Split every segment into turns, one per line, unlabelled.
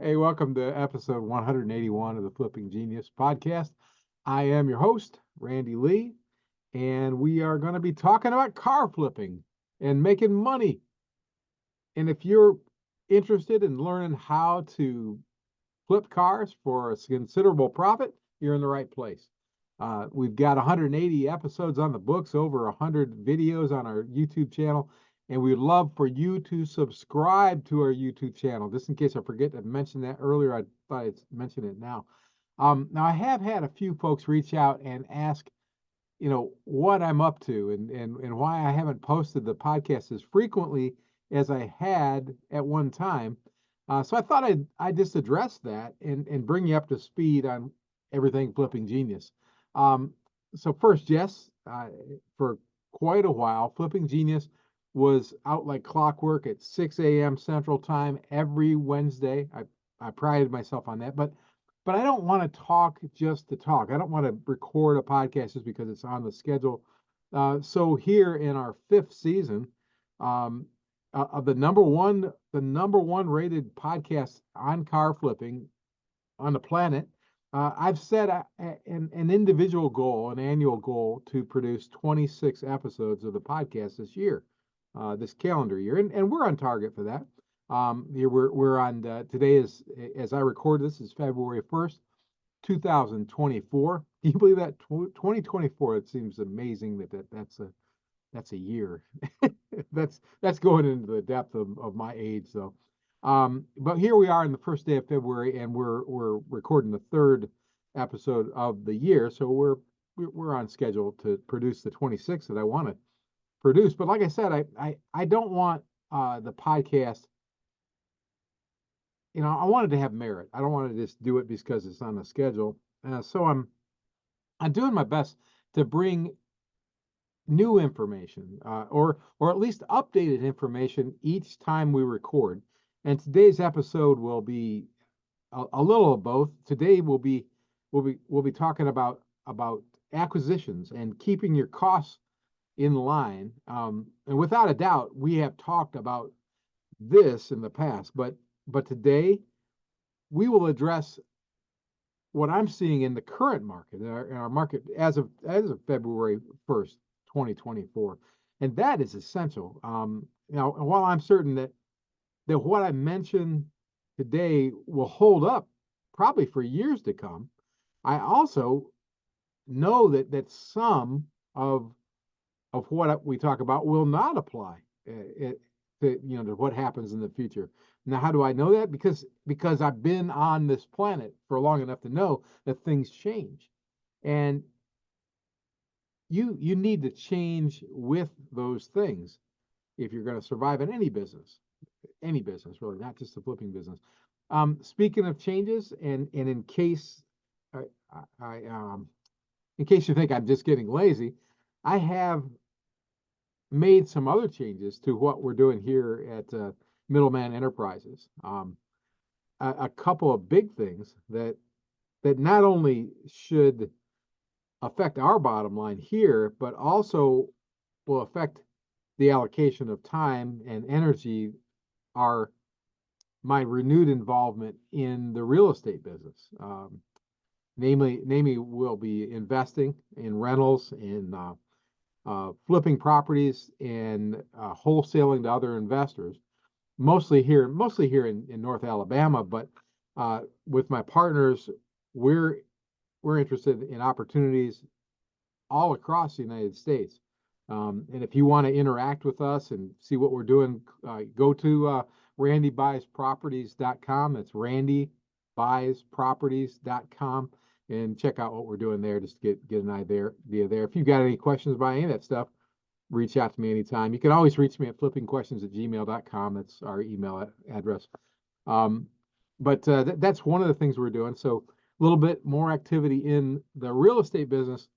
Hey, welcome to episode 181 of the Flipping Genius podcast. I am your host, Randy Lee, and we are going to be talking about car flipping and making money. And if you're interested in learning how to flip cars for a considerable profit, you're in the right place. We've got 180 episodes on the books, over 100 videos on our YouTube channel, and we'd love for you to subscribe to our YouTube channel. Just in case I forget to mention that earlier, I thought I'd mention it now. Now, I have had a few folks reach out and ask, what I'm up to and why I haven't posted the podcast as frequently as I had at one time. So I thought I'd just address that and bring you up to speed on everything Flipping Genius. Um, so first, yes, for quite a while, Flipping Genius was out like clockwork at 6 a.m. Central Time every Wednesday. I prided myself on that, but I don't want to talk just to talk. I don't want to record a podcast just because it's on the schedule. So here in our fifth season, um, of the number one rated podcast on car flipping on the planet, I've set an individual goal, an annual goal, to produce 26 episodes of the podcast this year, this calendar year, and we're on target for that. Here we're on today is as I record this is February 1st, 2024. Can you believe that 2024? It seems amazing that's a year. That's going into the depth of my age, though. But here we are in the first day of February, and we're recording the third episode of the year, so we're on schedule to produce the 26 that I want to produce. But like I said, I don't want the podcast. I wanted to have merit. I don't want to just do it because it's on the schedule. So I'm doing my best to bring new information, or at least updated information each time we record. And today's episode will be a little of both. Today we'll be talking about acquisitions and keeping your costs in line. And without a doubt, we have talked about this in the past, but today we will address what I'm seeing in the current market, in our market as of February 1st, 2024, and that is essential. Now, while I'm certain that what I mention today will hold up probably for years to come, I also know that some of what we talk about will not apply to what happens in the future. Now, how do I know that? Because I've been on this planet for long enough to know that things change, and you need to change with those things if you're going to survive in any business really, not just the flipping business. Speaking of changes, and I, I in case you think I'm just getting lazy, I have made some other changes to what we're doing here at Middleman Enterprises. A couple of big things that not only should affect our bottom line here, but also will affect the allocation of time and energy, are my renewed involvement in the real estate business. Namely, we'll be investing in rentals, in flipping properties, and wholesaling to other investors, mostly here in North Alabama. But with my partners, we're we're interested in opportunities all across the United States. And if you want to interact with us and see what we're doing, go to randybuysproperties.com. That's randybuysproperties.com, and check out what we're doing there, just to get an idea there. If you've got any questions about any of that stuff, reach out to me anytime. You can always reach me at flippingquestions@gmail.com. That's our email address. Um, but that's one of the things we're doing. So a little bit more activity in the real estate business,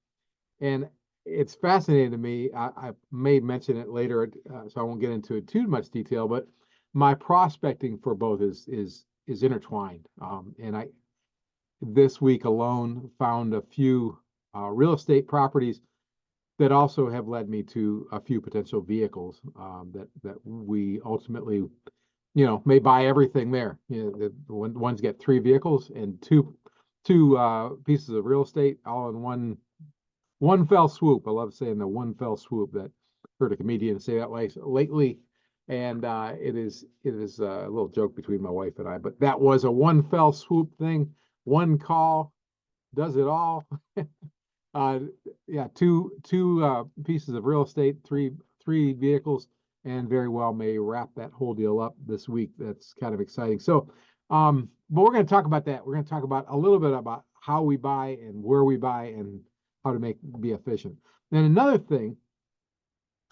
and it's fascinating to me. I may mention it later, so I won't get into it too much detail. But my prospecting for both is intertwined. And I this week alone found a few real estate properties that also have led me to a few potential vehicles that we ultimately may buy everything there. The ones get 3 vehicles and two pieces of real estate all in one fell swoop. I love saying the one fell swoop. That heard a comedian say that lately, and it is a little joke between my wife and I. But that was a one fell swoop thing. One call does it all. uh, yeah, two pieces of real estate, three vehicles, and very well may wrap that whole deal up this week. That's kind of exciting. So, but we're going to talk about that. We're going to talk about a little bit about how we buy and where we buy and how to be efficient. Then another thing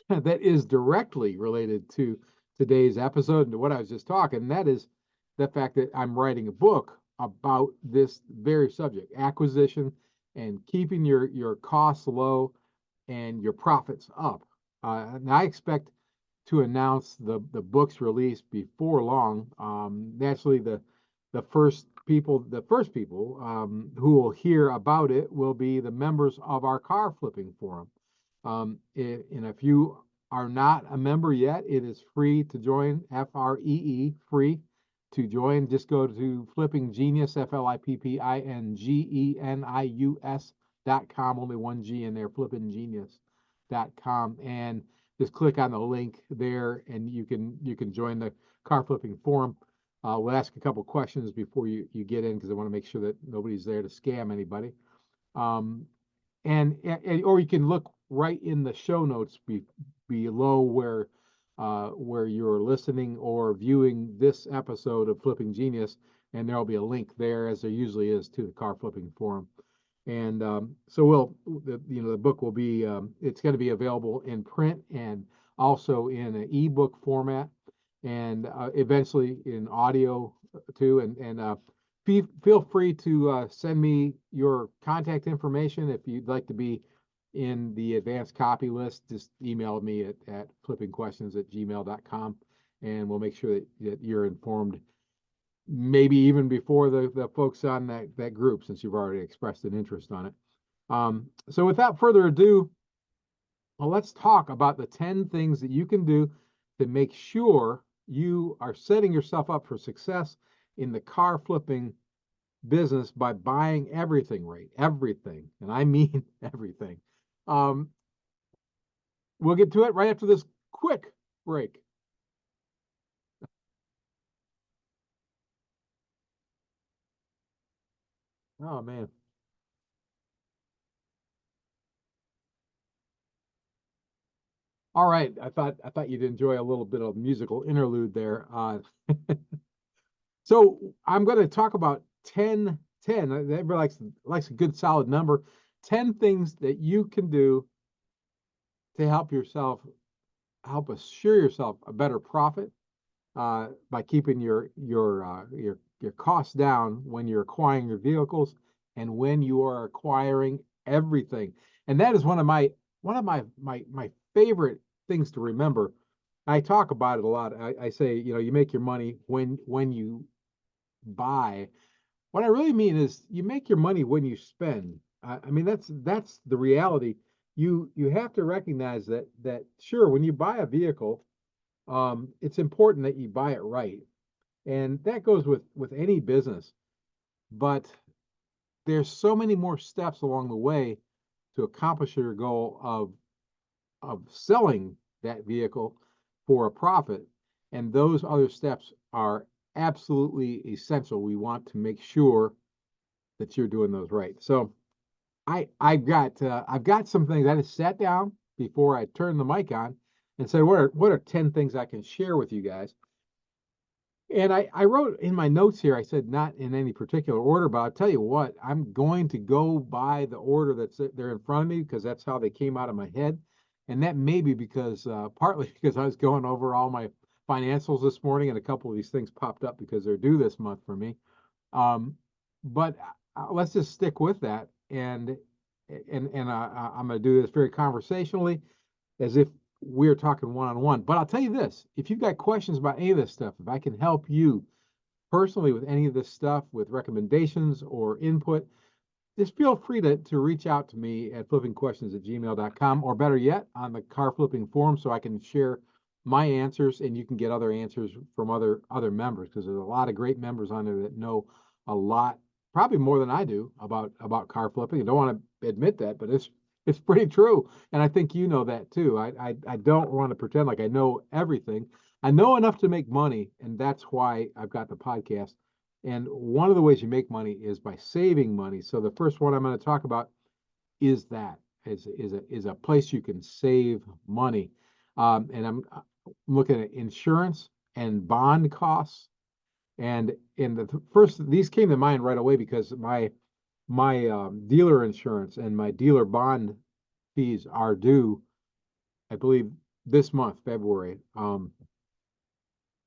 that is directly related to today's episode and to what I was just talking, and that is the fact that I'm writing a book about this very subject, acquisition and keeping your costs low and your profits up. And I expect to announce the book's release before long. Naturally, the first people who will hear about it will be the members of our car flipping forum. And if you are not a member yet, it is free to join. FREE, free to join. Just go to Flipping Genius, FLIPPINGENIUS.com. Only one G in there, flippinggenius.com, and just click on the link there, and you can join the car flipping forum. We'll ask a couple questions before you get in because I want to make sure that nobody's there to scam anybody. Or you can look right in the show notes below where you're listening or viewing this episode of Flipping Genius, and there'll be a link there, as there usually is, to the car flipping forum. And so the book will be it's going to be available in print and also in an ebook format, and eventually in audio too. And feel free to send me your contact information if you'd like to be in the advanced copy list. Just email me at flippingquestions@gmail.com, and we'll make sure that you're informed, maybe even before the folks on that group, since you've already expressed an interest on it. So without further ado, well, let's talk about the 10 things that you can do to make sure you are setting yourself up for success in the car flipping business by buying everything right. Everything. And I mean everything. We'll get to it right after this quick break. Oh man. All right. I thought you'd enjoy a little bit of musical interlude there. So I'm going to talk about 10. Everybody likes a good solid number. 10 things that you can do to help assure yourself a better profit by keeping your costs down when you're acquiring your vehicles and when you are acquiring everything. And that is one of my favorite things to remember. I talk about it a lot. I say, you make your money when you buy. What I really mean is you make your money when you spend. I mean, that's the reality. You have to recognize that sure, when you buy a vehicle, it's important that you buy it right, and that goes with any business. But there's so many more steps along the way to accomplish your goal of selling that vehicle for a profit, and those other steps are absolutely essential. We want to make sure that you're doing those right. So I've got some things. I just sat down before I turned the mic on and said, what are 10 things I can share with you guys? And I wrote in my notes here, I said not in any particular order, but I'll tell you what, I'm going to go by the order that's there in front of me because that's how they came out of my head. And that may be because partly because I was going over all my financials this morning, and a couple of these things popped up because they're due this month for me. But let's just stick with that, and I'm going to do this very conversationally, as if we're talking one-on-one. But I'll tell you this: if you've got questions about any of this stuff, if I can help you personally with any of this stuff, with recommendations or input, just feel free to reach out to me at flippingquestions@gmail.com, or better yet, on the car flipping forum, so I can share my answers, and you can get other answers from other members, because there's a lot of great members on there that know a lot, probably more than I do, about car flipping. I don't want to admit that, but it's pretty true, and I think you know that too. I don't want to pretend like I know everything. I know enough to make money, and that's why I've got the podcast. And one of the ways you make money is by saving money. So the first one I'm going to talk about is that is a place you can save money. And I'm looking at insurance and bond costs. And in the first, these came to mind right away because my dealer insurance and my dealer bond fees are due, I believe, this month, February.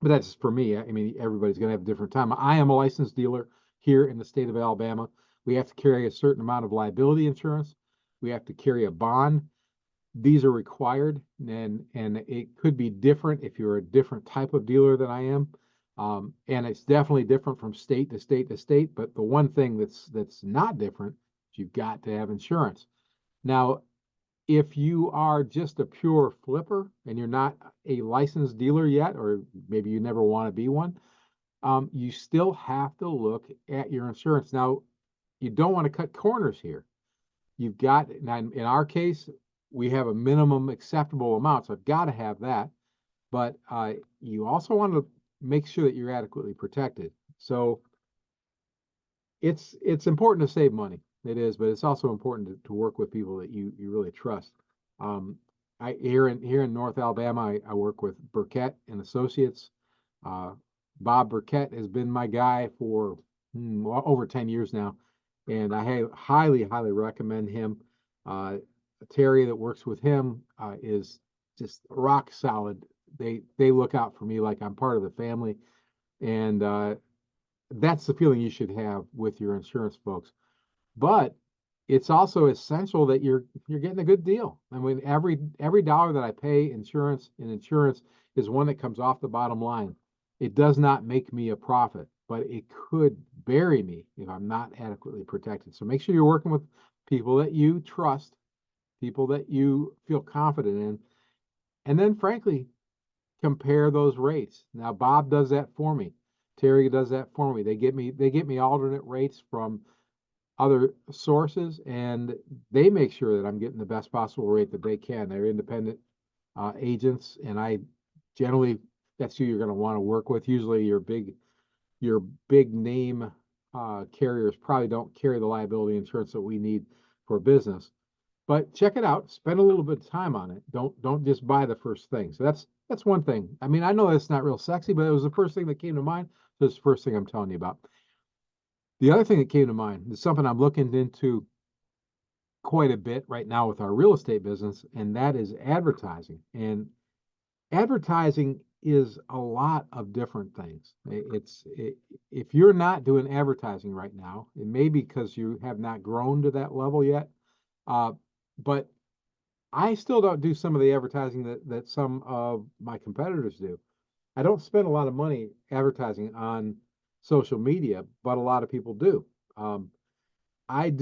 But that's for me. I mean, everybody's going to have a different time. I am a licensed dealer here in the state of Alabama. We have to carry a certain amount of liability insurance. We have to carry a bond. These are required, and it could be different if you're a different type of dealer than I am. And it's definitely different from state to state to state. But the one thing that's not different is you've got to have insurance. Now, if you are just a pure flipper and you're not a licensed dealer yet, or maybe you never want to be one, you still have to look at your insurance. Now, you don't want to cut corners here. You've got, now in our case, we have a minimum acceptable amount, so I've got to have that. But you also want to make sure that you're adequately protected. So it's important to save money. It is, but it's also important to work with people that you really trust. I here in North Alabama, I work with Burkett and Associates. Bob Burkett has been my guy for over 10 years now, and I highly recommend him. Terry that works with him is just rock solid. They look out for me like I'm part of the family, and that's the feeling you should have with your insurance folks. But it's also essential that you're getting a good deal. I mean, every dollar that I pay insurance is one that comes off the bottom line. It does not make me a profit, but it could bury me if I'm not adequately protected. So make sure you're working with people that you trust, people that you feel confident in, and then frankly, compare those rates. Now, Bob does that for me. Terry does that for me. They get me alternate rates from other sources, and they make sure that I'm getting the best possible rate that they can. They're independent agents, and I generally, that's who you're going to want to work with. Usually your big name carriers probably don't carry the liability insurance that we need for business. But check it out. Spend a little bit of time on it. Don't just buy the first thing. So that's one thing. I mean, I know that's not real sexy, but it was the first thing that came to mind. So it's the first thing I'm telling you about. The other thing that came to mind is something I'm looking into quite a bit right now with our real estate business, and that is advertising. And advertising is a lot of different things. If you're not doing advertising right now, it may be because you have not grown to that level yet. But I still don't do some of the advertising that some of my competitors do. I don't spend a lot of money advertising on social media, but a lot of people do. I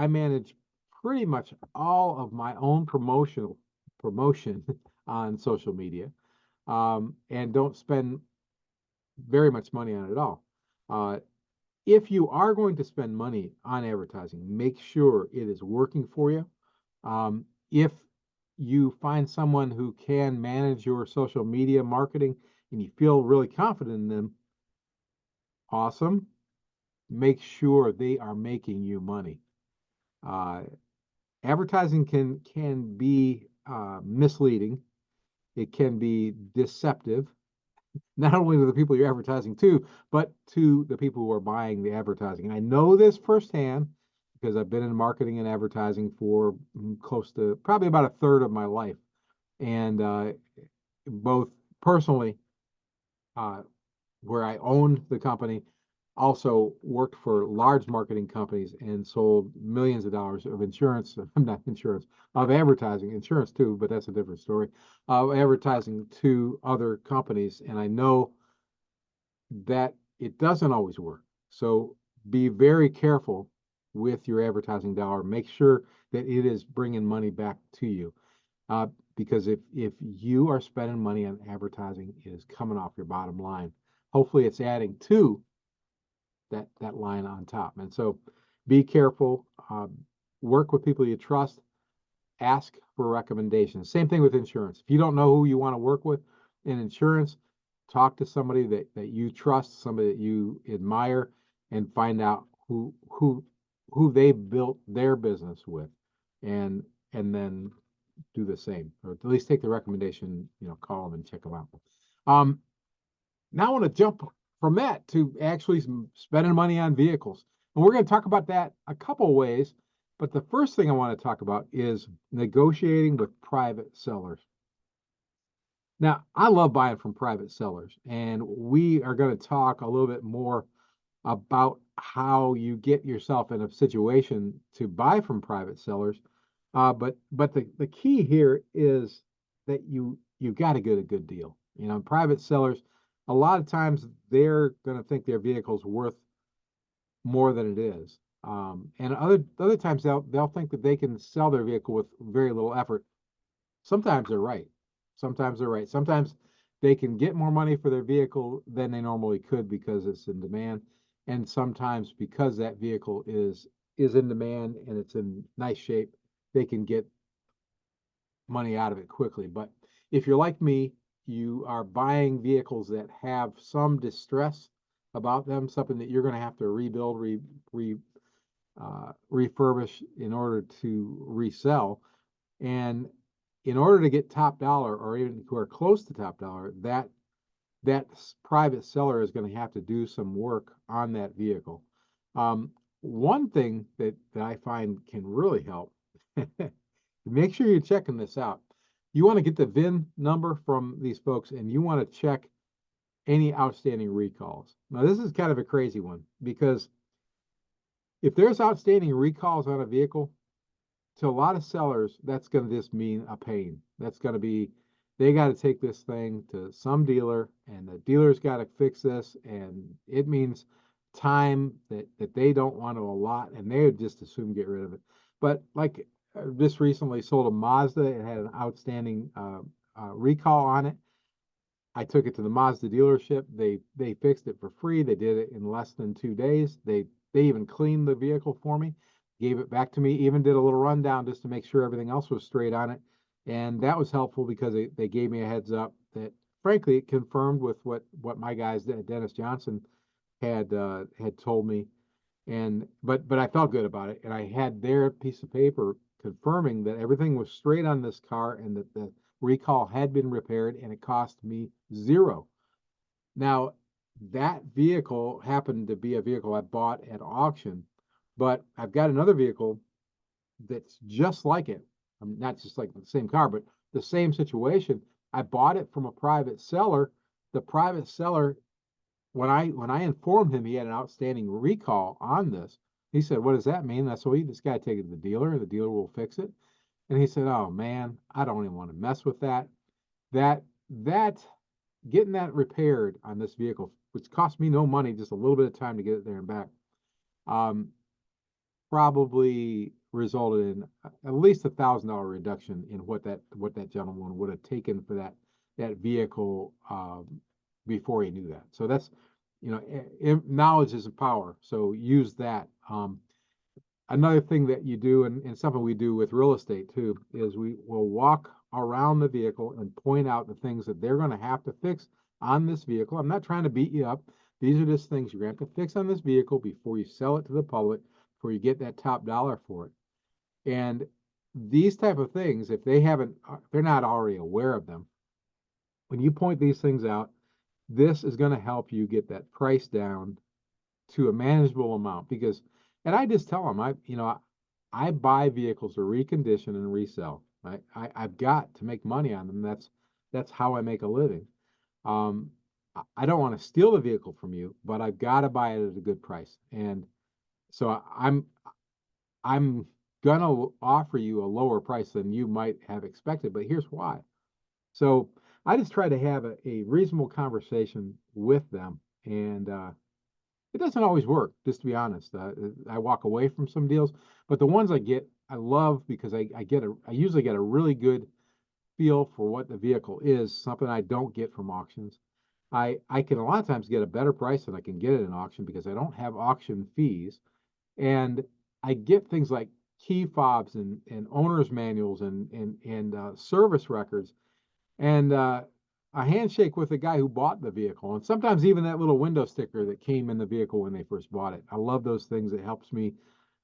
manage pretty much all of my own promotion on social media, and don't spend very much money on it at all. If you are going to spend money on advertising, make sure it is working for you. If you find someone who can manage your social media marketing and you feel really confident in them, awesome. Make sure they are making you money. Advertising can be misleading. It can be deceptive, not only to the people you're advertising to, but to the people who are buying the advertising. And I know this firsthand because I've been in marketing and advertising for close to probably about a third of my life. And both personally, where I owned the company, also worked for large marketing companies and sold millions of dollars of insurance, not insurance, of advertising, insurance too, but that's a different story, of advertising to other companies. And I know that it doesn't always work. So be very careful with your advertising dollar. Make sure that it is bringing money back to you. because if you are spending money on advertising, it is coming off your bottom line. Hopefully it's adding to that line on top. And so be careful, work with people you trust, ask for recommendations. Same thing with insurance. If you don't know who you want to work with in insurance, talk to somebody that you trust, somebody that you admire, and find out who they built their business with, and then do the same, or at least take the recommendation, call them and check them out. Now I want to jump from that to actually spending money on vehicles. And we're going to talk about that a couple ways. But the first thing I want to talk about is negotiating with private sellers. Now, I love buying from private sellers, and we are going to talk a little bit more about how you get yourself in a situation to buy from private sellers. But the key here is that you got to get a good deal. Private sellers, a lot of times they're going to think their vehicle's worth more than it is. And other times they'll think that they can sell their vehicle with very little effort. Sometimes they're right. Sometimes they can get more money for their vehicle than they normally could because it's in demand. And sometimes because that vehicle is in demand and it's in nice shape, they can get money out of it quickly. But if you're like me, you are buying vehicles that have some distress about them, something that you're going to have to rebuild, refurbish in order to resell. And in order to get top dollar, or even who are close to top dollar, that private seller is going to have to do some work on that vehicle. One thing that I find can really help, make sure you're checking this out. You want to get the VIN number from these folks, and you want to check any outstanding recalls. Now, this is kind of a crazy one, because if there's outstanding recalls on a vehicle, to a lot of sellers, that's going to just mean a pain. That's going to be, they got to take this thing to some dealer, and the dealer's got to fix this, and it means time that they don't want to allot, and they would just assume get rid of it. But like just recently sold a Mazda. It had an outstanding recall on it. I took it to the Mazda dealership. They fixed it for free. They did it in less than 2 days. They even cleaned the vehicle for me, gave it back to me, even did a little rundown just to make sure everything else was straight on it. And that was helpful because they gave me a heads up that, frankly, it confirmed with what my guys, Dennis Johnson, had told me. But I felt good about it, and I had their piece of paper confirming that everything was straight on this car and that the recall had been repaired, and it cost me $0. Now, that vehicle happened to be a vehicle I bought at auction, but I've got another vehicle that's just like it. Not just like the same car, but the same situation. I bought it from a private seller. The private seller, when I informed him he had an outstanding recall on this, he said, "What does that mean?" That's what this guy take it to the dealer, and the dealer will fix it. And he said, "Oh man, I don't even want to mess with that. That getting that repaired on this vehicle, which cost me no money, just a little bit of time to get it there and back, probably resulted in at least $1,000 reduction in what that gentleman would have taken for that vehicle before he knew that. So that's, knowledge is a power. So use that. Another thing that you do, and something we do with real estate too, is we will walk around the vehicle and point out the things that they're going to have to fix on this vehicle. I'm not trying to beat you up. These are just things you're going to have to fix on this vehicle before you sell it to the public, before you get that top dollar for it. And these type of things, if they're not already aware of them, when you point these things out, this is going to help you get that price down to a manageable amount. And I just tell them, I buy vehicles to recondition and resell. I've got to make money on them. That's how I make a living. I don't want to steal the vehicle from you, but I've got to buy it at a good price. And so I'm gonna offer you a lower price than you might have expected, but here's why. So I just try to have a reasonable conversation with them, and it doesn't always work, just to be honest. I walk away from some deals, but the ones I love because I usually get a really good feel for what the vehicle is, something I don't get from auctions. I can a lot of times get a better price than I can get at an auction because I don't have auction fees. And I get things like key fobs and owner's manuals and service records and a handshake with the guy who bought the vehicle. And sometimes even that little window sticker that came in the vehicle when they first bought it. I love those things. It helps me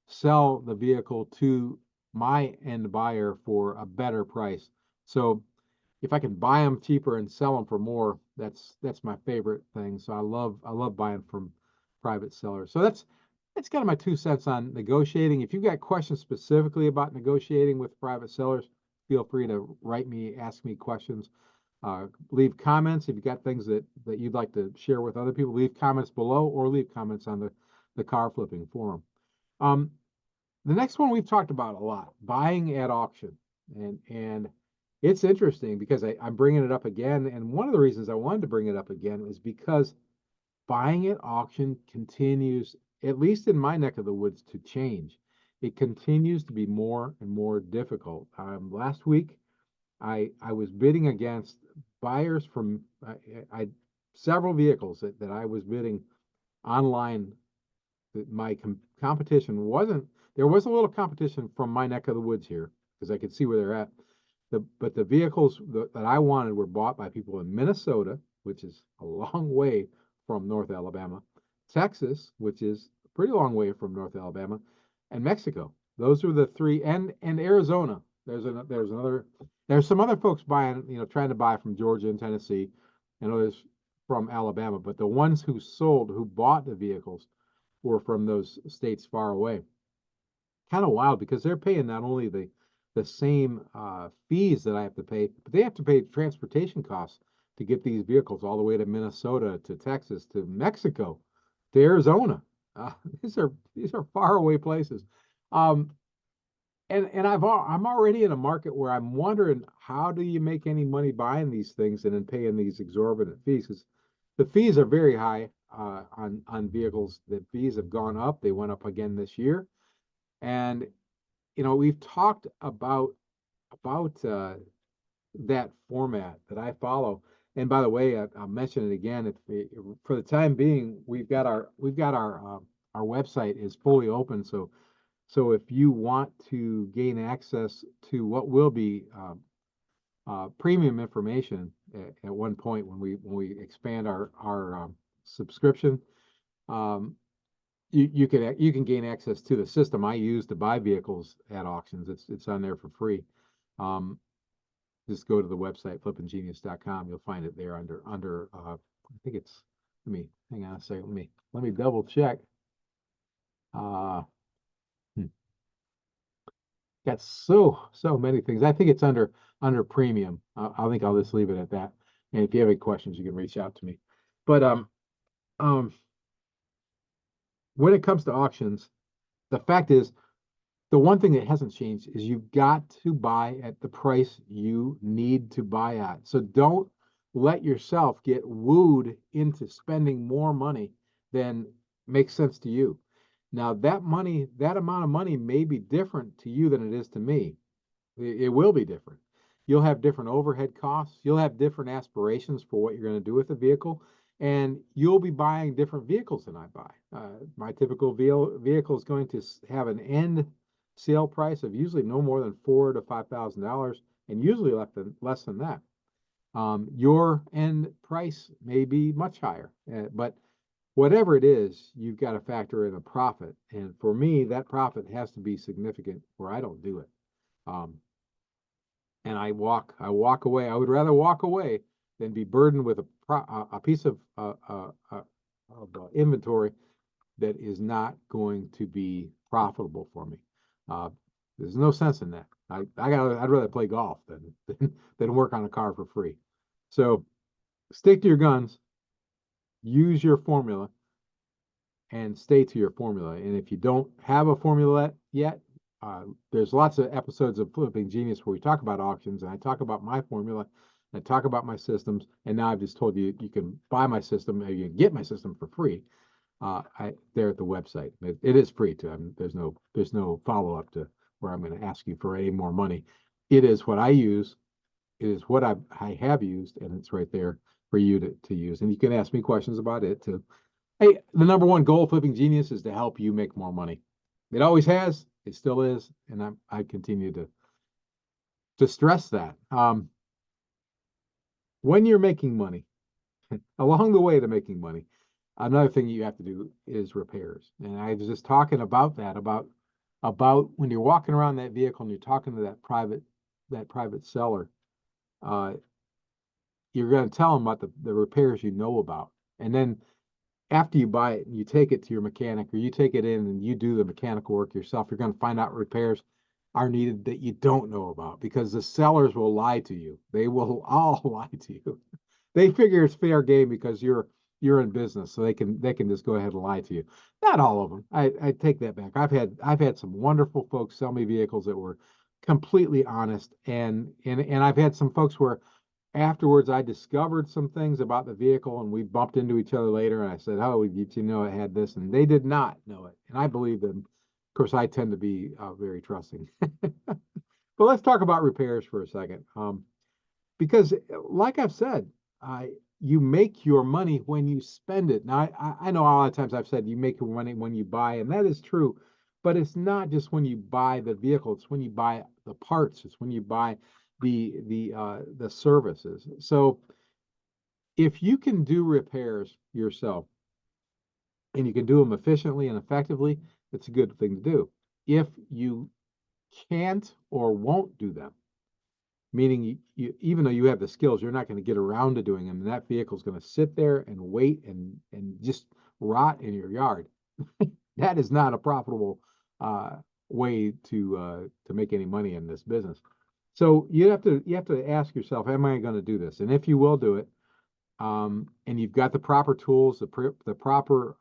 sell the vehicle to my end buyer for a better price. So if I can buy them cheaper and sell them for more, that's my favorite thing. So I love buying from private sellers. So that's kind of my 2 cents on negotiating. If you've got questions specifically about negotiating with private sellers, feel free to write me, ask me questions. Leave comments if you've got things that you'd like to share with other people. Leave comments below or leave comments on the car flipping forum. The next one we've talked about a lot, buying at auction. And it's interesting because I'm bringing it up again. And one of the reasons I wanted to bring it up again is because buying at auction continues, at least in my neck of the woods, to change. It continues to be more and more difficult. Last week, I was bidding against buyers from several vehicles that I was bidding online. That my competition wasn't. There was a little competition from my neck of the woods here because I could see where they're at. But the vehicles that I wanted were bought by people in Minnesota, which is a long way from North Alabama, Texas, which is a pretty long way from North Alabama, and Mexico. Those are the three, and Arizona. There's some other folks buying, trying to buy from Georgia and Tennessee, and others from Alabama. But the ones who bought the vehicles were from those states far away. Kind of wild because they're paying not only the same fees that I have to pay, but they have to pay transportation costs to get these vehicles all the way to Minnesota, to Texas, to Mexico, to Arizona. These are far away places. And I'm already in a market where I'm wondering, how do you make any money buying these things and then paying these exorbitant fees? Because the fees are very high on vehicles. The fees have gone up. They went up again this year. And we've talked about that format that I follow. And by the way, I'll mention it again. For the time being, we've got our website is fully open. So if you want to gain access to what will be premium information at one point when we expand our subscription, you can gain access to the system I use to buy vehicles at auctions. It's on there for free. Just go to the website flippinggenius.com. You'll find it there under I think it's, hang on a second. Let me double check. Got so many things. I think it's under premium. I think I'll just leave it at that. And if you have any questions, you can reach out to me. But when it comes to auctions, the fact is, the one thing that hasn't changed is you've got to buy at the price you need to buy at. So don't let yourself get wooed into spending more money than makes sense to you. Now, that amount of money may be different to you than it is to me. It will be different. You'll have different overhead costs. You'll have different aspirations for what you're going to do with the vehicle. And you'll be buying different vehicles than I buy. My typical vehicle is going to have an end sale price of usually no more than $4,000 to $5,000, and usually less than that. Your end price may be much higher, but whatever it is, you've got to factor in a profit. And for me, that profit has to be significant, or I don't do it. And I walk away. I would rather walk away than be burdened with a piece of inventory that is not going to be profitable for me. There's no sense in that. I'd rather play golf than work on a car for free. So stick to your guns, use your formula, and stay to your formula. And if you don't have a formula yet, there's lots of episodes of Flipping Genius where we talk about auctions, and I talk about my formula, and I talk about my systems, and now I've just told you you can buy my system, or you can get my system for free. There at the website. It is free too. There's no follow-up to where I'm going to ask you for any more money. It is what I use It is what I have used, and it's right there for you to use. And you can ask me questions about it too. Hey, the number one goal of Flipping Genius is to help you make more money. It always has, it still is, and I continue to stress that. When you're making money, along the way to making money, another thing you have to do is repairs. And I was just talking about that, about when you're walking around that vehicle and you're talking to that private seller, uh, you're going to tell them about the repairs you know about. And then after you buy it and you take it to your mechanic or you take it in and you do the mechanical work yourself, you're going to find out repairs are needed that you don't know about because the sellers will lie to you. They will all lie to you. They figure it's fair game because you're in business, so they can just go ahead and lie to you. Not all of them. I take that back. I've had some wonderful folks sell me vehicles that were completely honest, and I've had some folks where afterwards I discovered some things about the vehicle and we bumped into each other later and I said, "Oh, did you know it had this?" And they did not know it, and I believe them. Of course, I tend to be very trusting. But let's talk about repairs for a second. Because like I've said, you make your money when you spend it. Now, I know a lot of times I've said you make your money when you buy, and that is true, but it's not just when you buy the vehicle, it's when you buy the parts, it's when you buy the services. So if you can do repairs yourself and you can do them efficiently and effectively, it's a good thing to do. If you can't or won't do them, meaning even though you have the skills, you're not going to get around to doing them, and that vehicle is going to sit there and wait and just rot in your yard. That is not a profitable uh, way to make any money in this business. So you have to ask yourself, am I going to do this? And if you will do it, and you've got the proper tools, the proper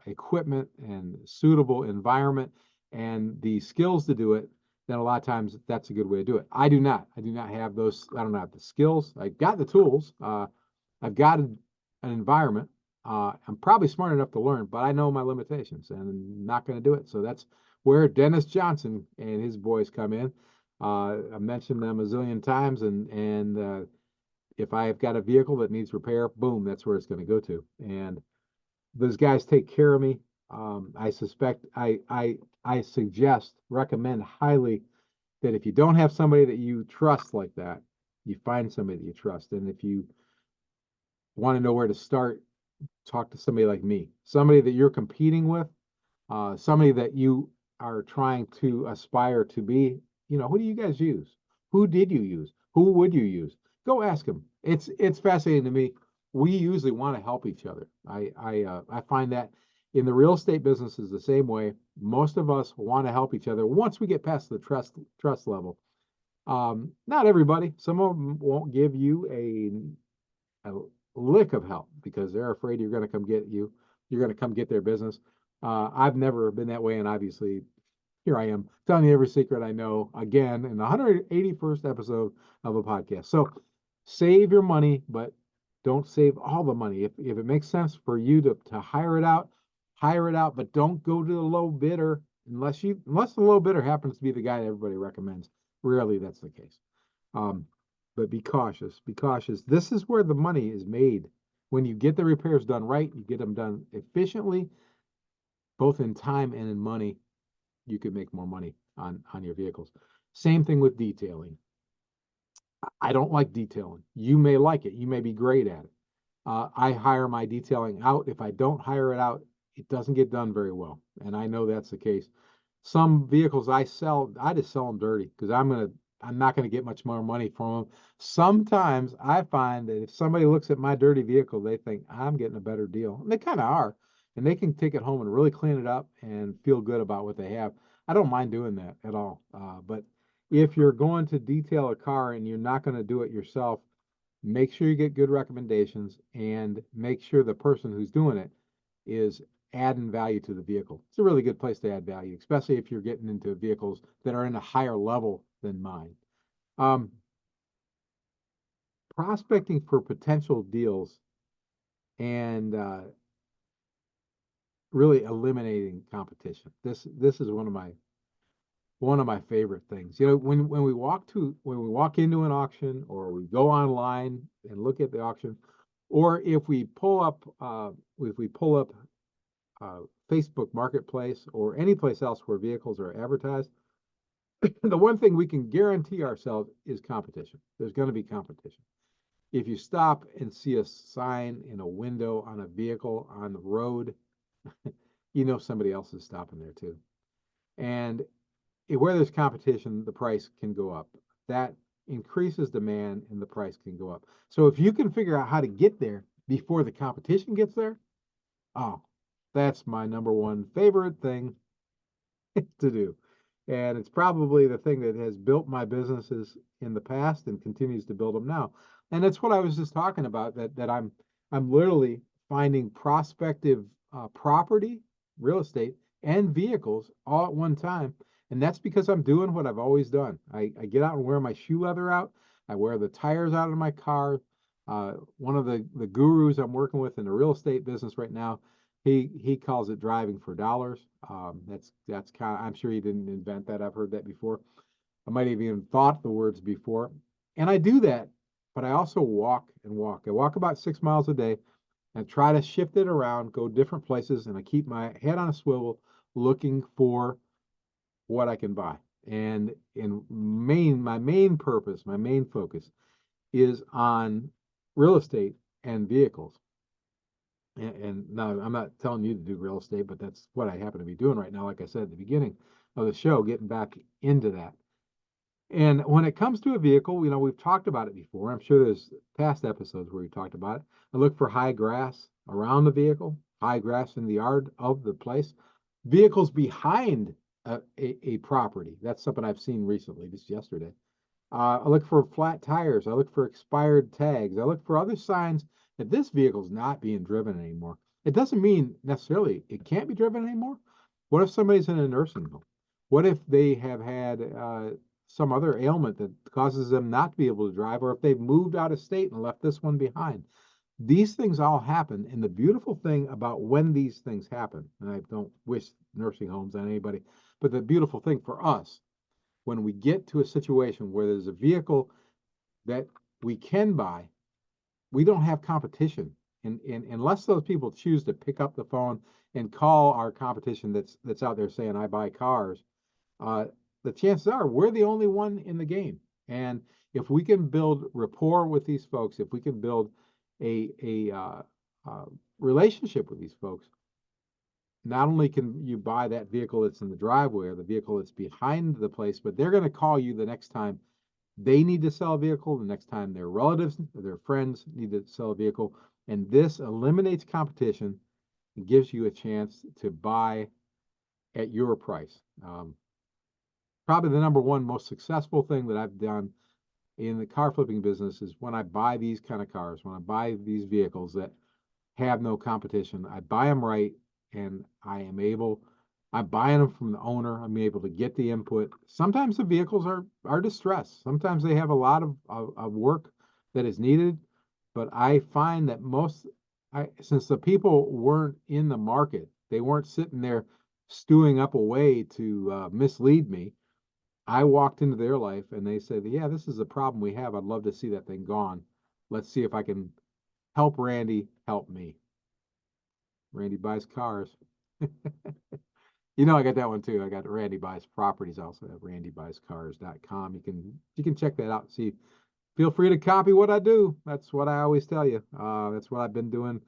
equipment and suitable environment and the skills to do it, then a lot of times that's a good way to do it. I do not. I do not have those. I don't have the skills. I've got the tools. I've got an environment. I'm probably smart enough to learn, but I know my limitations and I'm not going to do it. So that's where Dennis Johnson and his boys come in. I mentioned them a zillion times, and if I've got a vehicle that needs repair, boom, that's where it's going to go to. And those guys take care of me. I suspect I suggest, recommend highly that if you don't have somebody that you trust like that, you find somebody that you trust. And if you want to know where to start, talk to somebody like me, somebody that you're competing with, somebody that you are trying to aspire to be. Who do you guys use? Who did you use? Who would you use? Go ask them. It's fascinating to me. We usually want to help each other. I find that in the real estate business is the same way. Most of us want to help each other once we get past the trust level. Not everybody. Some of them won't give you a lick of help because they're afraid you're going to come get you. You're going to come get their business. I've never been that way, and obviously, here I am telling you every secret I know again in the 181st episode of a podcast. So save your money, but don't save all the money. If it makes sense for you to hire it out, but don't go to the low bidder unless the low bidder happens to be the guy that everybody recommends. Rarely that's the case. Um, but be cautious. Be cautious. This is where the money is made. When you get the repairs done right, you get them done efficiently, both in time and in money, you could make more money on your vehicles. Same thing with detailing. I don't like detailing. You may like it. You may be great at it. I hire my detailing out. If I don't hire it out, it doesn't get done very well. And I know that's the case. Some vehicles I sell, I just sell them dirty because I'm not gonna get much more money from them. Sometimes I find that if somebody looks at my dirty vehicle, they think I'm getting a better deal. And they kind of are. And they can take it home and really clean it up and feel good about what they have. I don't mind doing that at all. But if you're going to detail a car and you're not going to do it yourself, make sure you get good recommendations and make sure the person who's doing it is adding value to the vehicle. It's a really good place to add value, especially if you're getting into vehicles that are in a higher level than mine. Um, Prospecting for potential deals and really eliminating competition. This is one of my one of my favorite things. You know, when we walk into an auction, or we go online and look at the auction, or if we pull up Facebook Marketplace or any place else where vehicles are advertised, the one thing we can guarantee ourselves is competition. There's going to be competition. If you stop and see a sign in a window on a vehicle on the road, you know somebody else is stopping there too. And where there's competition, the price can go up. That increases demand and the price can go up. So if you can figure out how to get there before the competition gets there, oh, that's my number one favorite thing to do. And it's probably the thing that has built my businesses in the past and continues to build them now. And that's what I was just talking about, that I'm literally finding prospective property, real estate, and vehicles all at one time. And that's because I'm doing what I've always done. I get out and wear my shoe leather out. I wear the tires out of my car. One of the gurus I'm working with in the real estate business right now, he calls it driving for dollars. That's kind of, I'm sure he didn't invent that. I've heard that before. I might have even thought the words before. And I do that, but I also walk and walk. I walk about 6 miles a day and try to shift it around, go different places, and I keep my head on a swivel looking for what I can buy. And my main purpose, my main focus is on real estate and vehicles. And now I'm not telling you to do real estate, but that's what I happen to be doing right now. Like I said at the beginning of the show, getting back into that. And when it comes to a vehicle, you know, we've talked about it before. I'm sure there's past episodes where we talked about it. I look for high grass around the vehicle, high grass in the yard of the place, vehicles behind a property. That's something I've seen recently, just yesterday. I look for flat tires. I look for expired tags. I look for other signs that this vehicle is not being driven anymore. It doesn't mean necessarily it can't be driven anymore. What if somebody's in a nursing home? What if they have had some other ailment that causes them not to be able to drive, or if they've moved out of state and left this one behind? These things all happen. And the beautiful thing about when these things happen, and I don't wish nursing homes on anybody, but the beautiful thing for us, when we get to a situation where there's a vehicle that we can buy, we don't have competition. And unless those people choose to pick up the phone and call our competition that's out there saying, I buy cars, uh, the chances are we're the only one in the game. And if we can build rapport with these folks, if we can build a relationship with these folks, not only can you buy that vehicle that's in the driveway or the vehicle that's behind the place, but they're going to call you the next time they need to sell a vehicle, the next time their relatives or their friends need to sell a vehicle. And this eliminates competition and gives you a chance to buy at your price. Probably the number one most successful thing that I've done in the car flipping business is when I buy these kind of cars, when I buy these vehicles that have no competition, I buy them right, and I'm buying them from the owner. I'm able to get the input. Sometimes the vehicles are distressed. Sometimes they have a lot of work that is needed, but I find that since the people weren't in the market, they weren't sitting there stewing up a way to mislead me. I walked into their life and they said, yeah, this is a problem we have. I'd love to see that thing gone. Let's see if I can help Randy help me. Randy buys cars. You know, I got that one too. I got Randy Buys Properties also at randybuyscars.com. You can check that out. See, feel free to copy what I do. That's what I always tell you. That's what I've been doing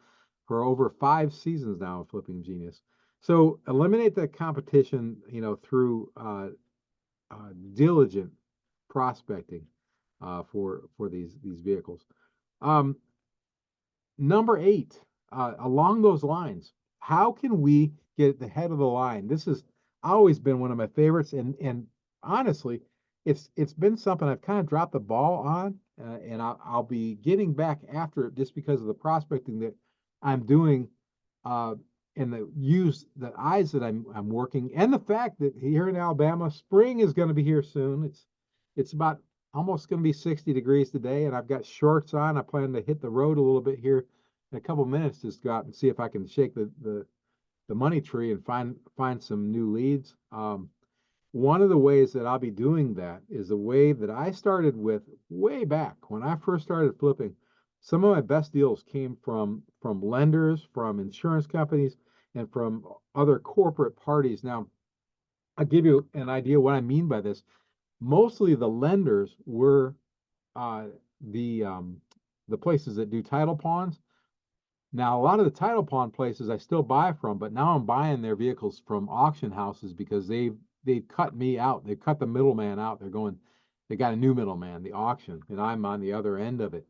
for over 5 seasons now of Flipping Genius. So eliminate the competition, you know, through diligent prospecting for these vehicles. Um, Number 8, along those lines, how can we get at the head of the line? This has always been one of my favorites, and honestly, it's been something I've kind of dropped the ball on, and I'll be getting back after it just because of the prospecting that I'm doing, and the eyes that I'm working, and the fact that here in Alabama, spring is going to be here soon. It's about almost going to be 60 degrees today, and I've got shorts on. I plan to hit the road a little bit here in a couple of minutes, just go out and see if I can shake the money tree and find some new leads. one of the ways that I'll be doing that is the way that I started with way back when I first started flipping. Some of my best deals came from lenders, from insurance companies, and from other corporate parties. Now, I'll give you an idea what I mean by this. Mostly the lenders were uh, the um, the places that do title ponds. Now, a lot of the title pawn places I still buy from, but now I'm buying their vehicles from auction houses because they've cut me out. They've cut the middleman out. They got a new middleman, the auction, and I'm on the other end of it.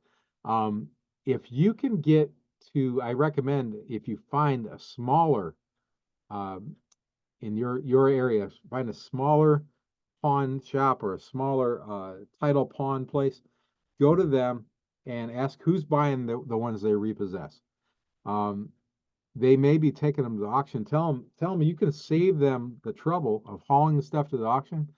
Um, if you can get to, I recommend if you find a smaller um, in your area, find a smaller pawn shop or a smaller title pawn place, go to them and ask who's buying the ones they repossess. Um, they may be taking them to the auction. Tell them you can save them the trouble of hauling the stuff to the auction.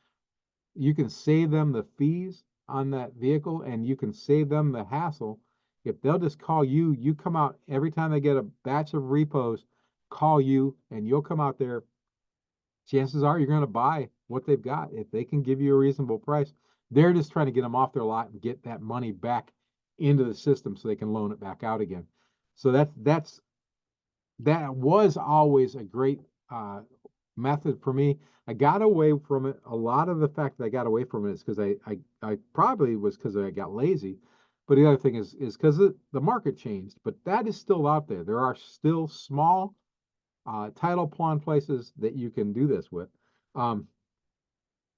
You can save them the fees on that vehicle, and you can save them the hassle. If they'll just call you, you come out every time they get a batch of repos, call you, and you'll come out there. Chances are you're going to buy what they've got. If they can give you a reasonable price, they're just trying to get them off their lot and get that money back into the system so they can loan it back out again. So that was always a great method for me. I got away from it. A lot of the fact that I got away from it is because I probably was because I got lazy. But the other thing is because the market changed. But that is still out there. There are still small title pawn places that you can do this with. Um,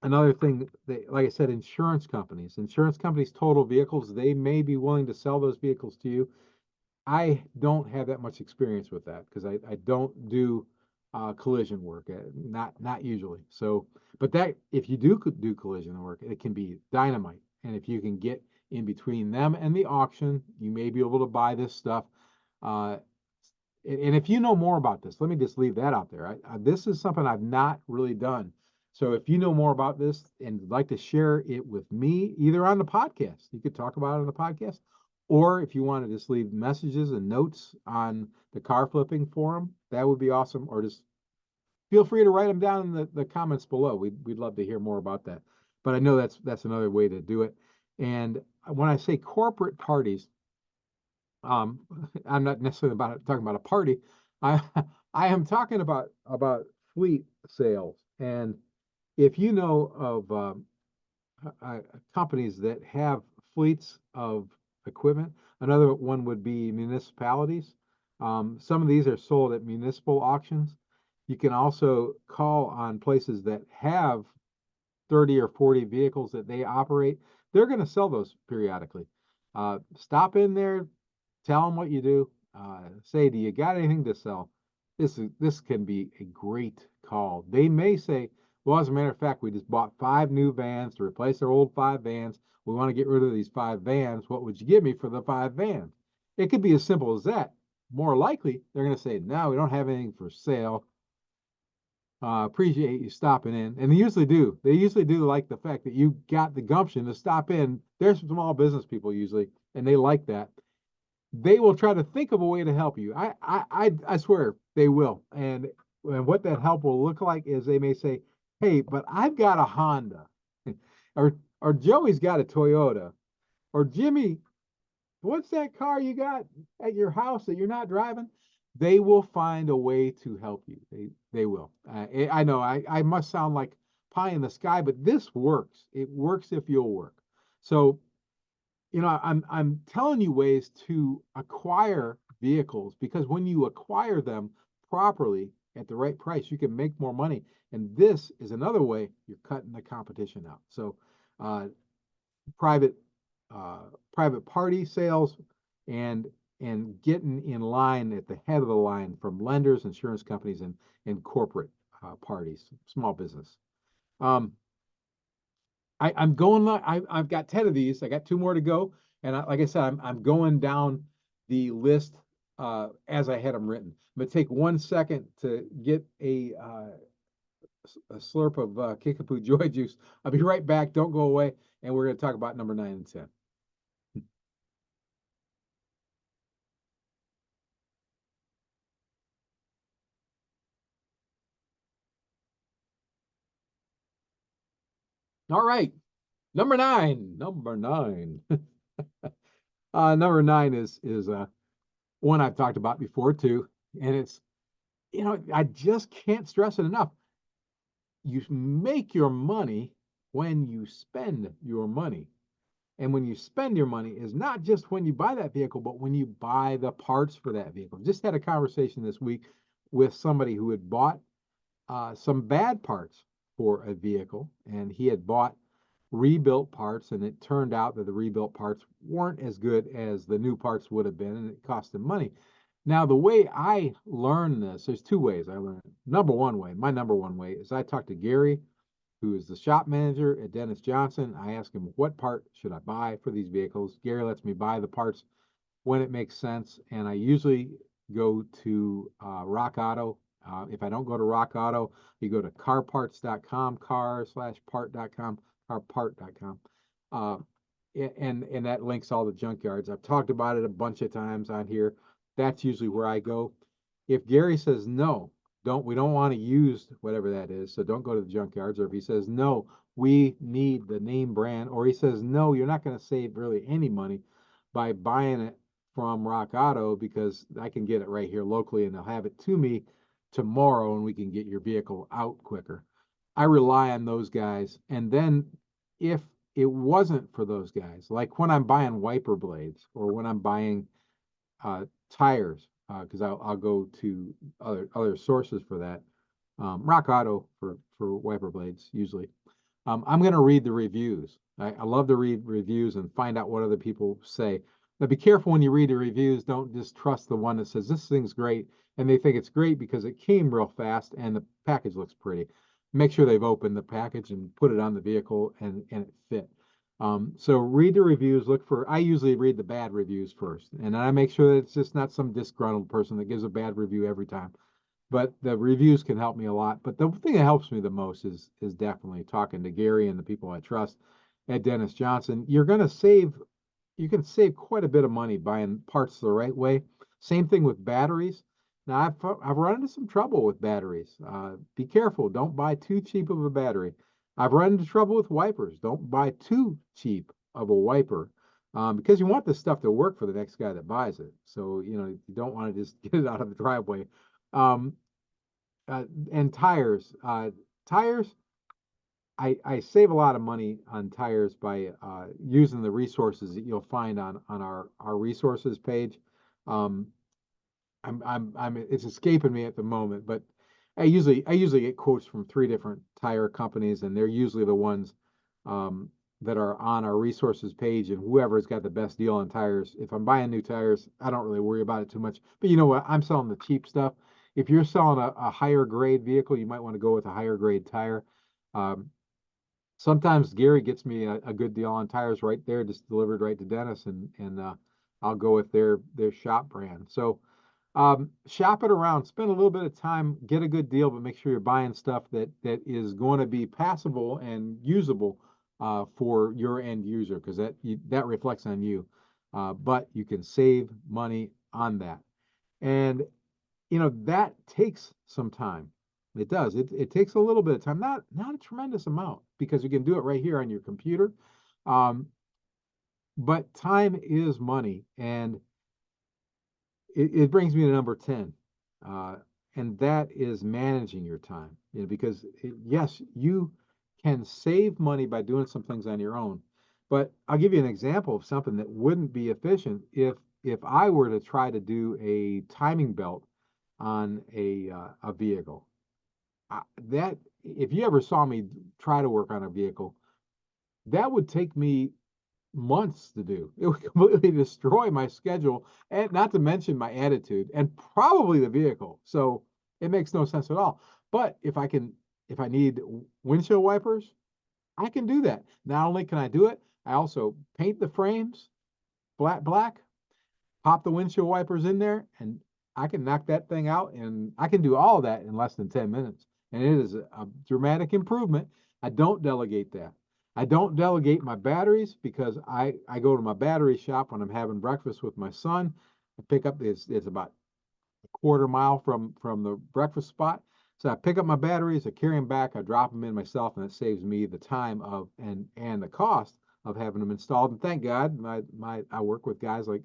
Another thing that, like I said, insurance companies total vehicles, they may be willing to sell those vehicles to you. I don't have that much experience with that because I don't do collision work, not usually. So, but that if you do collision work, it can be dynamite. And if you can get in between them and the auction, you may be able to buy this stuff. Uh, and if you know more about this, let me just leave that out there. This is something I've not really done. So if you know more about this and would like to share it with me, either on the podcast, you could talk about it on the podcast, or if you want to just leave messages and notes on the car flipping forum, that would be awesome. Or just feel free to write them down in the comments below. We'd love to hear more about that. But I know that's another way to do it. And when I say corporate parties, um, I'm not necessarily talking about a party. I I am talking about fleet sales. And if you know of companies that have fleets of equipment, another one would be municipalities. Some of these are sold at municipal auctions. You can also call on places that have 30 or 40 vehicles that they operate. They're going to sell those periodically. Stop in there, tell them what you do. Say, do you got anything to sell? This can be a great call. They may say, well, as a matter of fact, we just bought 5 new vans to replace our old 5 vans. We want to get rid of these 5 vans. What would you give me for the 5 vans? It could be as simple as that. More likely, they're going to say, no, we don't have anything for sale. Appreciate you stopping in. And they usually do. They usually do like the fact that you got the gumption to stop in. They're small business people usually, and they like that. They will try to think of a way to help you. I swear they will. And what that help will look like is they may say, "Hey, but I've got a Honda," or Joey's got a Toyota, or Jimmy, what's that car you got at your house that you're not driving? They will find a way to help you. They will. I know I must sound like pie in the sky, but this works. It works if you'll work. So I'm telling you ways to acquire vehicles because when you acquire them properly at the right price, you can make more money. And this is another way you're cutting the competition out. So uh, private private party sales and getting in line at the head of the line from lenders, insurance companies, and corporate parties, small business. Um, I'm going. I've got 10 of these. I got 2 more to go, and like I said, I'm going down the list as I had them written. I'm gonna take 1 second to get a slurp of Kickapoo Joy Juice. I'll be right back. Don't go away, and we're gonna talk about number 9 and 10. All right. Number nine. Number nine is one I've talked about before too. And it's, I just can't stress it enough. You make your money when you spend your money. And when you spend your money is not just when you buy that vehicle, but when you buy the parts for that vehicle. Just had a conversation this week with somebody who had bought some bad parts for a vehicle, and he had bought rebuilt parts, and it turned out that the rebuilt parts weren't as good as the new parts would have been, and it cost him money. Now, the way I learn this, there's two ways I learn it. My number one way is I talk to Gary, who is the shop manager at Dennis Johnson. I ask him, what part should I buy for these vehicles? Gary lets me buy the parts when it makes sense, and I usually go to Rock Auto. If I don't go to Rock Auto, you go to carparts.com, car/part.com, carpart.com. Uh, and that links all the junkyards. I've talked about it a bunch of times on here. That's usually where I go. If Gary says no, we don't want to use whatever that is, so don't go to the junkyards. Or if he says no, we need the name brand, or he says no, you're not going to save really any money by buying it from Rock Auto, because I can get it right here locally and they'll have it to me tomorrow and we can get your vehicle out quicker. I rely on those guys. And then if it wasn't for those guys, like when I'm buying wiper blades or when I'm buying tires, because I'll go to other sources for that. Rock Auto for wiper blades usually. I'm going to read the reviews. I love to read reviews and find out what other people say. Now, be careful when you read the reviews. Don't just trust the one that says this thing's great and they think it's great because it came real fast and the package looks pretty. Make sure they've opened the package and put it on the vehicle and it fit. So read the reviews. I usually read the bad reviews first, and then I make sure that it's just not some disgruntled person that gives a bad review every time. But the reviews can help me a lot. But the thing that helps me the most is definitely talking to Gary and the people I trust at Dennis Johnson. You can save quite a bit of money buying parts the right way. Same thing with batteries. Now I've run into some trouble with batteries. Be careful. Don't buy too cheap of a battery. I've run into trouble with wipers. Don't buy too cheap of a wiper, because you want this stuff to work for the next guy that buys it. So, you don't want to just get it out of the driveway. Um, and tires. Tires, I save a lot of money on tires by using the resources that you'll find on our resources page. Um, it's escaping me at the moment, but I usually get quotes from 3 different tire companies, and they're usually the ones that are on our resources page, and whoever's got the best deal on tires. If I'm buying new tires, I don't really worry about it too much. But you know what? I'm selling the cheap stuff. If you're selling a higher grade vehicle, you might want to go with a higher grade tire. Um, Sometimes Gary gets me a good deal on tires right there, just delivered right to Dennis, and I'll go with their shop brand. So shop it around, spend a little bit of time, get a good deal, but make sure you're buying stuff that is going to be passable and usable for your end user, because that reflects on you. But you can save money on that, and that takes some time. It does. It takes a little bit of time, not a tremendous amount, because you can do it right here on your computer. Um, but time is money, and it brings me to number 10, uh, and that is managing your time. Because yes, you can save money by doing some things on your own, but I'll give you an example of something that wouldn't be efficient if I were to try to do a timing belt on a vehicle. That if you ever saw me try to work on a vehicle, that would take me months to do. It would completely destroy my schedule, and not to mention my attitude and probably the vehicle. So it makes no sense at all. But if I need windshield wipers, I can do that. Not only can I do it, I also paint the frames black, pop the windshield wipers in there, and I can knock that thing out, and I can do all of that in less than 10 minutes. And it is a dramatic improvement. I don't delegate that. I don't delegate my batteries, because I go to my battery shop when I'm having breakfast with my son. I pick up, it's about a quarter mile from the breakfast spot. So I pick up my batteries, I carry them back, I drop them in myself, and it saves me the time of and the cost of having them installed. And thank God, I work with guys like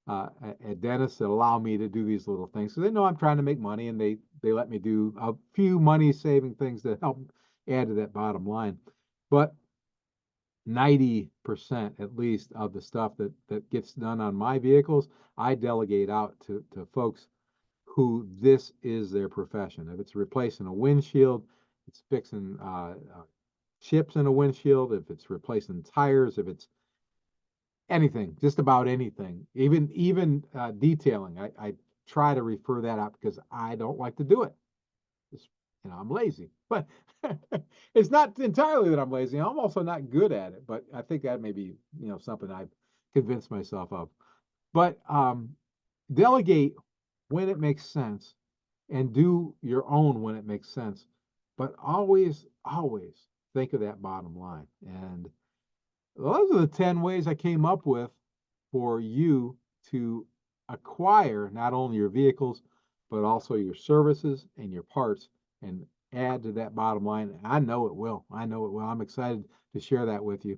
at dentists that allow me to do these little things. So they know I'm trying to make money, and they let me do a few money saving things to help add to that bottom line. But 90% at least of the stuff that gets done on my vehicles, I delegate out to folks who this is their profession. If it's replacing a windshield, it's fixing chips in a windshield, if it's replacing tires, if it's anything, just about anything, even detailing. I try to refer that out because I don't like to do it. It's, I'm lazy, but it's not entirely that I'm lazy. I'm also not good at it, but I think that may be, something I've convinced myself of. But delegate when it makes sense and do your own when it makes sense. But always, always think of that bottom line. And those are the 10 ways I came up with for you to acquire not only your vehicles, but also your services and your parts and add to that bottom line. I know it will. I know it will. I'm excited to share that with you.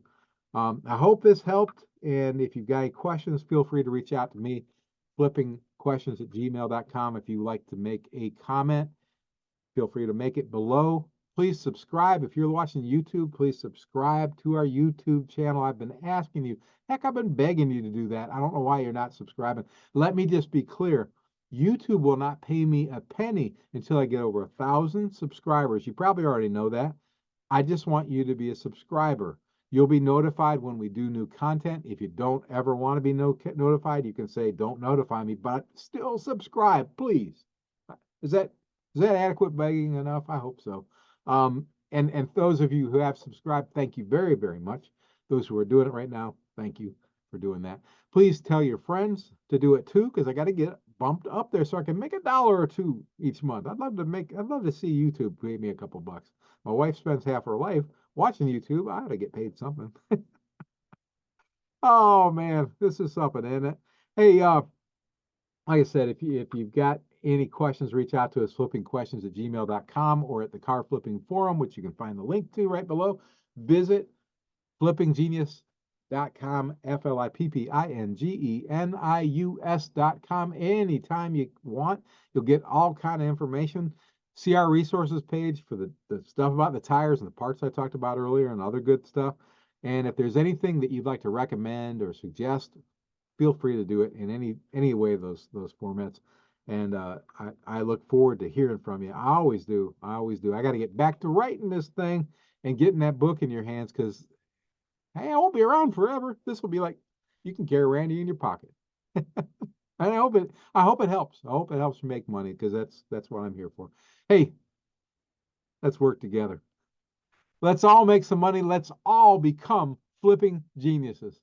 I hope this helped. And if you've got any questions, feel free to reach out to me, flippingquestions@gmail.com. If you like to make a comment, feel free to make it below. Please subscribe. If you're watching YouTube, please subscribe to our YouTube channel. I've been asking you, heck, I've been begging you to do that. I don't know why you're not subscribing. Let me just be clear. YouTube will not pay me a penny until I get over 1,000 subscribers. You probably already know that. I just want you to be a subscriber. You'll be notified when we do new content. If you don't ever want to be notified, you can say, don't notify me, but still subscribe, please. Is that adequate begging enough? I hope so. And those of you who have subscribed, thank you very, very much. Those who are doing it right now, thank you for doing that. Please tell your friends to do it too, because I got to get bumped up there so I can make $1 or $2 each month. I'd love to see YouTube pay me a couple bucks. My wife spends half her life watching YouTube. I ought to get paid something. Oh man, this is something, isn't it? Hey, like I said, if you've got any questions, reach out to us, flippingquestions@gmail.com or at the Car Flipping Forum, which you can find the link to right below. Visit flippinggenius.com, flippingenius.com. Anytime you want, you'll get all kind of information. See our resources page for the stuff about the tires and the parts I talked about earlier and other good stuff. And if there's anything that you'd like to recommend or suggest, feel free to do it in any way of those formats. And I look forward to hearing from you. I always do. I always do. I got to get back to writing this thing and getting that book in your hands because, hey, I won't be around forever. This will be like you can carry Randy in your pocket. And I hope it helps. I hope it helps you make money because that's what I'm here for. Hey, let's work together. Let's all make some money. Let's all become flipping geniuses.